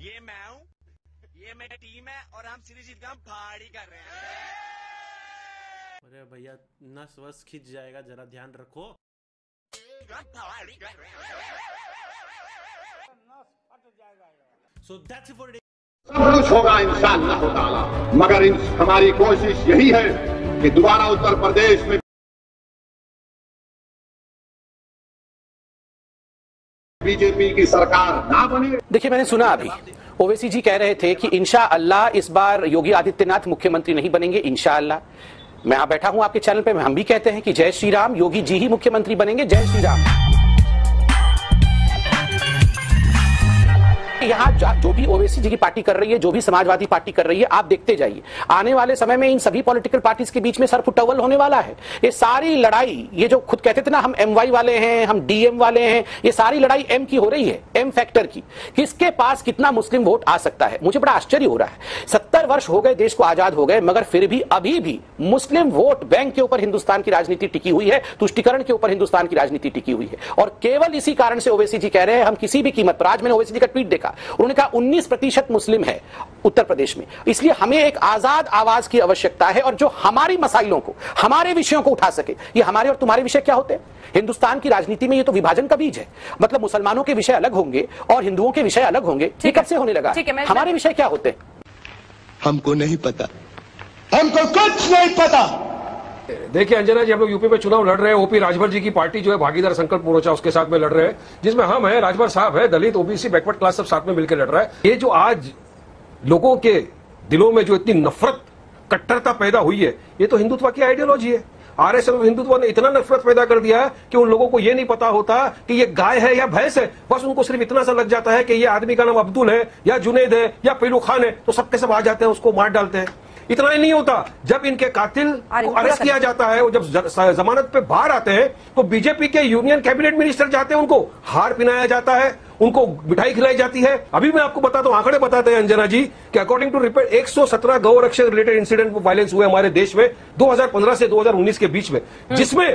ये मैं हूँ, ये मेरी टीम है और हम सीरीज जीत का भाड़ी कर रहे हैं। अरे भैया नस वस खिंच जाएगा, जरा ध्यान रखो। So that's it for today. सब कुछ होगा इंशाअल्लाह ताला, मगर हमारी कोशिश यही है कि दोबारा उत्तर प्रदेश में बीजेपी की सरकार ना बने। देखिए, मैंने सुना अभी ओवैसी जी कह रहे थे कि इंशाअल्लाह इस बार योगी आदित्यनाथ मुख्यमंत्री नहीं बनेंगे। इंशाअल्लाह मैं यहाँ बैठा हूं आपके चैनल पे, हम भी कहते हैं कि जय श्री राम, योगी जी ही मुख्यमंत्री बनेंगे। जय श्री राम। यहाँ जो भी ओवैसी जी की पार्टी कर रही है, जो भी समाजवादी पार्टी कर रही है, आप देखते जाइए आने वाले समय में इन सभी पॉलिटिकल पार्टीज के बीच में सरफुटवल होने वाला है। ये सारी लड़ाई, ये जो खुद कहते थे ना हम MY वाले हैं, हम DM वाले हैं, ये सारी लड़ाई M की हो रही है, M फैक्टर की। किसके पास कितना मुस्लिम वोट आ सकता है, मुझे बड़ा आश्चर्य हो रहा है। 70 वर्ष हो गए देश को आजाद हो गए, मगर फिर भी अभी भी मुस्लिम वोट बैंक के ऊपर हिंदुस्तान की राजनीति टिकी हुई है, तुष्टिकरण के ऊपर हिंदुस्तान की राजनीति टिकी हुई है। और केवल इसी कारण से ओवैसी जी कह रहे हैं हम किसी भी कीमत पर, आज मैंने ओवैसी जी का ट्वीट देखा, उन्होंने कहा 19% मुस्लिम है उत्तर प्रदेश में, इसलिए हमें एक आजाद आवाज की आवश्यकता है और जो हमारी मसाइलों को, हमारे विषयों को उठा सके। ये हमारे और तुम्हारे विषय क्या होते हैं? हिंदुस्तान की राजनीति में ये तो विभाजन का बीज है। मतलब मुसलमानों के विषय अलग होंगे और हिंदुओं के विषय अलग होंगे। ये कब से होने लगा? हमारे विषय क्या होते हैं? हमको नहीं पता, हमको कुछ नहीं पता। देखिए अंजना जी, हम लोग यूपी में चुनाव लड़ रहे हैं। ओपी राजभर जी की पार्टी जो है भागीदार संकल्प मोर्चा, उसके साथ में लड़ रहे हैं, जिसमें हम हैं, राजभर साहब है, दलित, OBC, बैकवर्ड क्लास सब साथ में मिलकर लड़ रहा है। ये जो आज लोगों के दिलों में जो इतनी नफरत, कट्टरता पैदा हुई है, ये तो हिंदुत्व की आइडियोलॉजी है। RSS हिंदुत्व ने इतना नफरत पैदा कर दिया है कि उन लोगों को ये नहीं पता होता कि ये गाय है या भैंस है। बस उनको सिर्फ इतना सा लग जाता है कि ये आदमी का नाम अब्दुल है या जुनैद है या पेलू खान है, तो सबके सब आ जाते हैं, उसको मार डालते हैं। इतना ही नहीं होता, जब इनके कातिल को अरेस्ट किया जाता है, वो जब जमानत पे बाहर आते हैं, तो बीजेपी के यूनियन कैबिनेट मिनिस्टर जाते हैं, उनको हार पहनाया जाता है, उनको मिठाई खिलाई जाती है। अभी मैं आपको बताता हूं, आंकड़े बताते हैं अंजना जी कि अकॉर्डिंग टू रिपोर्ट 117 गौ रक्षा रिलेटेड इंसिडेंट वायलेंस हुए हमारे देश में 2015 से 2019 के बीच में, जिसमें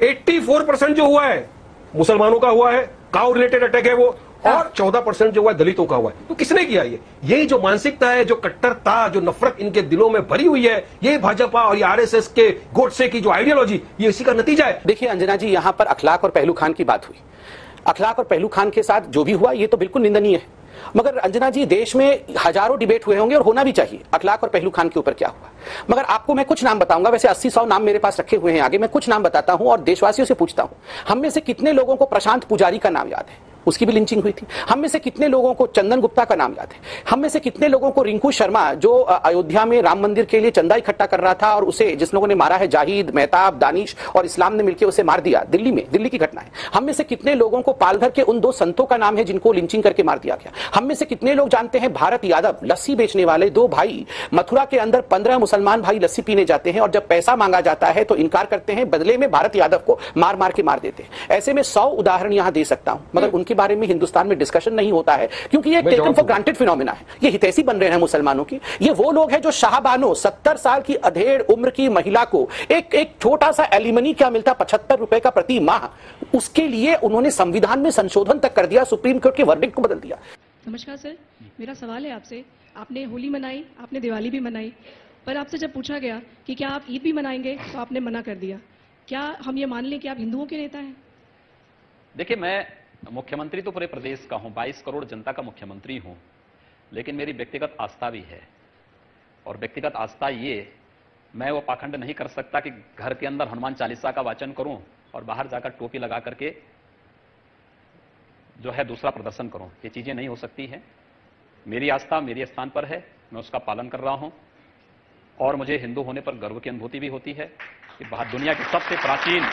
84% जो हुआ है मुसलमानों का हुआ है, काउ रिलेटेड अटैक है वो, और 14% जो हुआ है दलितों का हुआ है। तो किसने किया ये? यही जो मानसिकता है, जो कट्टरता, जो नफरत इनके दिलों में भरी हुई है, ये भाजपा और ये RSS के गोडसे की जो आइडियोलॉजी, ये इसी का नतीजा है। देखिए अंजना जी, यहां पर अखलाक और पहलू खान की बात हुई। अखलाक और पहलू खान के साथ जो भी हुआ ये तो बिल्कुल निंदनीय है, मगर अंजना जी देश में हजारों डिबेट हुए होंगे और होना भी चाहिए अखलाक और पहलू खान के ऊपर क्या हुआ। मगर आपको मैं कुछ नाम बताऊंगा, वैसे 80-100 नाम मेरे पास रखे हुए हैं, आगे मैं कुछ नाम बताता हूं और देशवासियों से पूछता हूं, हम में से कितने लोगों को प्रशांत पुजारी का नाम याद है? उसकी भी लिंचिंग हुई थी। हम में से कितने लोगों को चंदन गुप्ता का नाम याद है? हम में से कितने लोगों को रिंकू शर्मा, जो अयोध्या में राम मंदिर के लिए चंदा इकट्ठा कर रहा था और उसे जिस लोगों ने मारा है, जाहिद, मेहताब, दानिश और इस्लाम ने मिलकर उसे मार दिया, दिल्ली में, दिल्ली की घटना है। हम में से कितने लोगों को पालघर के उन 2 संतों का नाम है जिनको लिंचिंग करके मार दिया गया? हम में से कितने लोग जानते हैं भारत यादव, लस्सी बेचने वाले 2 भाई, मथुरा के अंदर 15 मुसलमान भाई लस्सी पीने जाते हैं और जब पैसा मांगा जाता है तो इनकार करते हैं, बदले में भारत यादव को मार मार के मार देते हैं। ऐसे में 100 उदाहरण यहां दे सकता हूं, मगर उनके बारे में हिंदुस्तान में डिस्कशन नहीं होता है क्योंकि ये टेकन फॉर ग्रांटेड फिनोमेना है। ये हितैषी बन रहे हैं मुसलमानों की। ये वो लोग हैं जो शाहबानो 70 साल की अधेड़ उम्र की महिला को एक छोटा सा एलिमनी क्या मिलता 75 रुपए का प्रति माह, उसके लिए उन्होंने संविधान में संशोधन तक कर दिया, सुप्रीम कोर्ट के वर्डिक्ट को बदल दिया। नमस्कार सर, मेरा सवाल है आपसे, आपने होली मनाई, आपने दिवाली भी मनाई, पर आपसे जब पूछा गया कि क्या आप ईद भी मनाएंगे तो आपने मना कर दिया। क्या हम ये मान लें कि आप हिंदुओं के नेता हैं? देखिए, मैं मुख्यमंत्री तो पूरे प्रदेश का हूं, 22 करोड़ जनता का मुख्यमंत्री हूं, लेकिन मेरी व्यक्तिगत आस्था भी है। और व्यक्तिगत आस्था ये, मैं वो पाखंड नहीं कर सकता कि घर के अंदर हनुमान चालीसा का वाचन करूं और बाहर जाकर टोपी लगा करके जो है दूसरा प्रदर्शन करूं। ये चीजें नहीं हो सकती हैं। मेरी आस्था मेरे स्थान पर है, मैं उसका पालन कर रहा हूं और मुझे हिंदू होने पर गर्व की अनुभूति भी होती है कि दुनिया की सबसे प्राचीन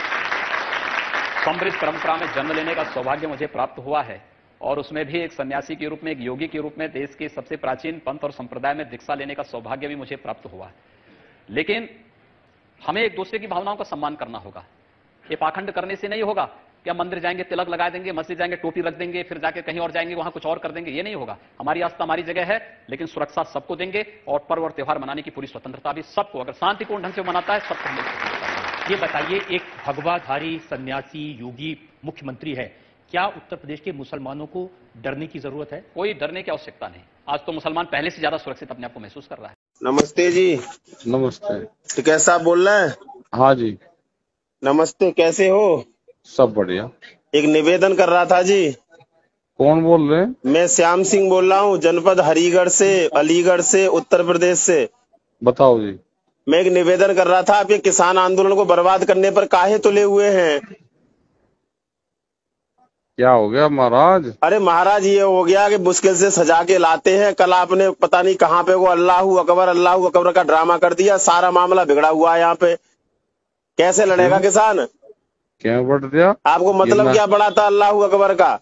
समृद्ध परंपरा में जन्म लेने का सौभाग्य मुझे प्राप्त हुआ है और उसमें भी एक सन्यासी के रूप में, एक योगी के रूप में देश के सबसे प्राचीन पंथ और संप्रदाय में दीक्षा लेने का सौभाग्य भी मुझे प्राप्त हुआ है। लेकिन हमें एक दूसरे की भावनाओं का सम्मान करना होगा। ये पाखंड करने से नहीं होगा कि हम मंदिर जाएंगे तिलक लगा देंगे, मस्जिद जाएंगे टोपी रख देंगे, फिर जाके कहीं और जाएंगे वहां कुछ और कर देंगे, ये नहीं होगा। हमारी आस्था हमारी जगह है, लेकिन सुरक्षा सबको देंगे और पर्व और त्योहार मनाने की पूरी स्वतंत्रता भी सबको, अगर शांतिपूर्ण ढंग से मनाता है सबको मिलकर। ये बताइए, एक भगवाधारी सन्यासी योगी मुख्यमंत्री है, क्या उत्तर प्रदेश के मुसलमानों को डरने की जरूरत है? कोई डरने की आवश्यकता नहीं। आज तो मुसलमान पहले से ज्यादा सुरक्षित अपने आप को महसूस कर रहा है। नमस्ते जी। नमस्ते। टिकैत साहब बोल रहे हैं? हाँ जी। नमस्ते, कैसे हो? सब बढ़िया। एक निवेदन कर रहा था जी। कौन बोल रहे हैं? मैं श्याम सिंह बोल रहा हूँ, जनपद हरिगढ़ से, अलीगढ़ से, उत्तर प्रदेश से। बताओ जी। मैं एक निवेदन कर रहा था, आप ये किसान आंदोलन को बर्बाद करने पर काहे तुले हुए हैं? क्या हो गया महाराज? अरे महाराज, ये हो गया कि मुश्किल से सजा के लाते हैं। कल आपने पता नहीं कहाँ पे वो अल्लाहू अकबर का ड्रामा कर दिया। सारा मामला बिगड़ा हुआ है यहाँ पे। कैसे लड़ेगा किसान? क्या बढ़ दिया आपको मतलब क्या पड़ा था अल्लाहू अकबर का?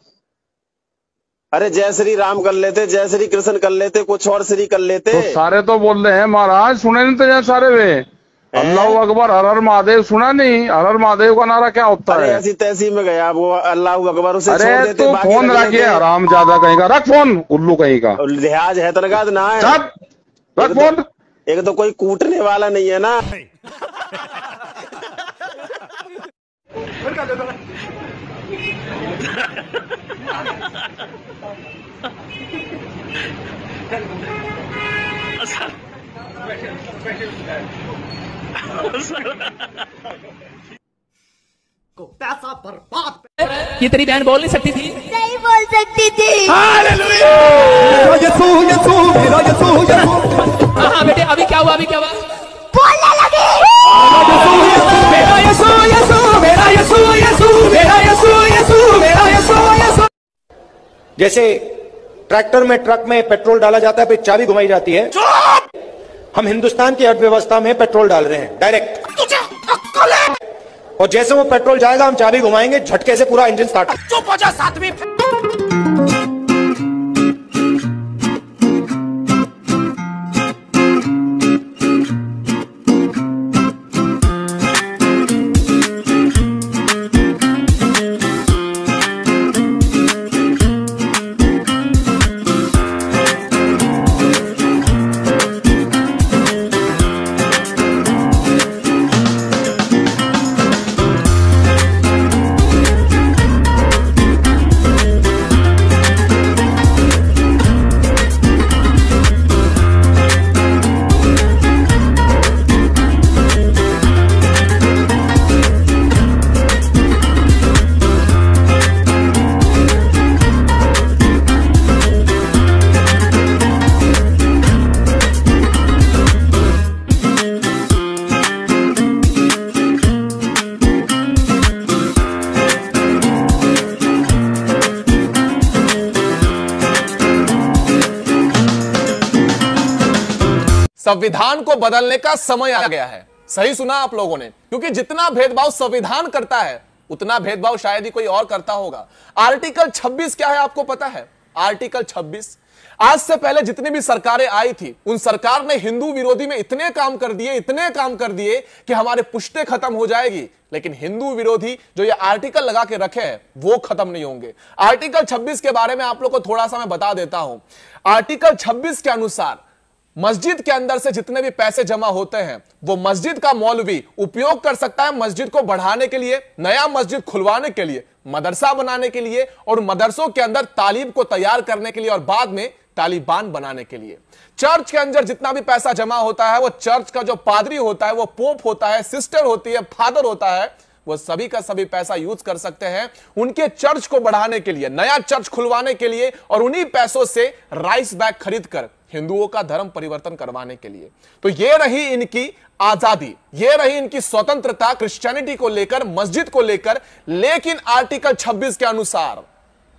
अरे जय श्री राम कर लेते, जय श्री कृष्ण कर लेते, कुछ और श्री कर लेते। तो सारे तो बोल रहे हैं महाराज, सुने नहीं तो सारे वे अल्लाह अकबर हर हर महादेव सुना नहीं? हर हर महादेव का नारा क्या होता है? ऐसी तैसी में गया वो अल्लाह अकबर, उसे अरे छोड़ देते। तो फोन रखिए, आराम ज्यादा कहीं का रख फोन, उल्लू कहीं का। लिहाज है तनका ना है, रख फोन। एक तो कोई कूटने वाला नहीं है ना। पैसा बर्बाद। ये तेरी बहन बोल नहीं सकती थी? नहीं बोल सकती थी। हाँ बेटे, अभी क्या हुआ? बोलने लगी। मेरा यसू यसू, मेरा यसू यसू, मेरा यसू यसू, मेरा यसू यसू। जैसे ट्रैक्टर में, ट्रक में पेट्रोल डाला जाता है, फिर चाबी घुमाई जाती है। हम हिंदुस्तान की अर्थव्यवस्था में पेट्रोल डाल रहे हैं डायरेक्ट, और जैसे वो पेट्रोल जाएगा हम चाबी घुमाएंगे, झटके से पूरा इंजन स्टार्ट। चुप हो जा सातवीं। संविधान को बदलने का समय आ गया है। सही सुना आप लोगों ने, क्योंकि जितना भेदभाव संविधान करता है उतना भेदभाव शायद ही कोई और करता होगा। आर्टिकल 26 क्या है आपको पता है? आर्टिकल 26, आज से पहले जितनी भी सरकारें आई थी उन सरकार ने हिंदू विरोधी में इतने काम कर दिए कि हमारे पुश्ते खत्म हो जाएगी, लेकिन हिंदू विरोधी जो ये आर्टिकल लगा के रखे हैं वो खत्म नहीं होंगे। आर्टिकल 26 के बारे में आप लोग को थोड़ा सा मैं बता देता हूं। आर्टिकल 26 के अनुसार मस्जिद के अंदर से जितने भी पैसे जमा होते हैं वो मस्जिद का मौलवी उपयोग कर सकता है मस्जिद को बढ़ाने के लिए, नया मस्जिद खुलवाने के लिए, मदरसा बनाने के लिए, और मदरसों के अंदर तालीब को तैयार करने के लिए, और बाद में तालिबान बनाने के लिए। चर्च के अंदर जितना भी पैसा जमा होता है, वो चर्च का जो पादरी होता है, वो पोप होता है, सिस्टर होती है, फादर होता है, वो सभी का सभी पैसा यूज कर सकते हैं उनके चर्च को बढ़ाने के लिए, नया चर्च खुलवाने के लिए, और उन्हीं पैसों से राइस बैग खरीद कर हिंदुओं का धर्म परिवर्तन करवाने के लिए। तो ये रही इनकी आजादी, ये रही इनकी स्वतंत्रता क्रिश्चियनिटी को लेकर, मस्जिद को लेकर। लेकिन आर्टिकल 26 के अनुसार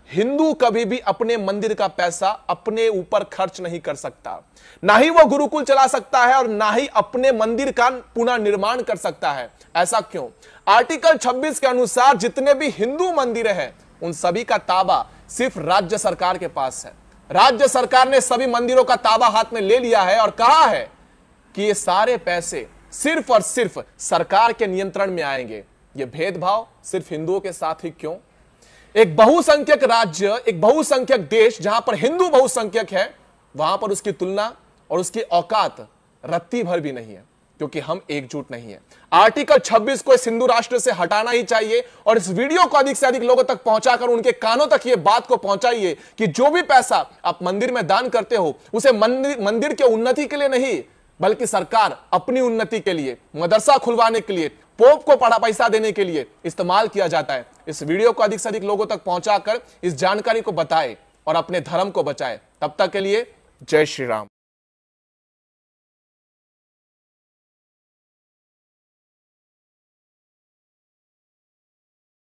हिंदू कभी भी अपने मंदिर का पैसा अपने ऊपर खर्च नहीं कर सकता, ना ही वो गुरुकुल चला सकता है और ना ही अपने मंदिर का पुनः निर्माण कर सकता है। ऐसा क्यों? आर्टिकल 26 के अनुसार जितने भी हिंदू मंदिर हैं उन सभी का ताबा सिर्फ राज्य सरकार के पास है। राज्य सरकार ने सभी मंदिरों का ताबा हाथ में ले लिया है और कहा है कि ये सारे पैसे सिर्फ और सिर्फ सरकार के नियंत्रण में आएंगे। ये भेदभाव सिर्फ हिंदुओं के साथ ही क्यों? एक बहुसंख्यक राज्य, एक बहुसंख्यक देश जहां पर हिंदू बहुसंख्यक है, वहां पर उसकी तुलना और उसकी औकात रत्ती भर भी नहीं है। क्योंकि हम एकजुट नहीं है। आर्टिकल 26 को इस हिंदू राष्ट्र से हटाना ही चाहिए और इस वीडियो को अधिक से अधिक लोगों तक पहुंचाकर उनके कानों तक ये बात को पहुंचाइए कि जो भी पैसा आप मंदिर में दान करते हो उसे मंदिर के उन्नति के लिए नहीं, बल्कि सरकार अपनी उन्नति के लिए, मदरसा खुलवाने के लिए, पोप को पैसा देने के लिए इस्तेमाल किया जाता है। इस वीडियो को अधिक से अधिक लोगों तक पहुंचाकर इस जानकारी को बताएं और अपने धर्म को बचाएं। तब तक के लिए जय श्री राम।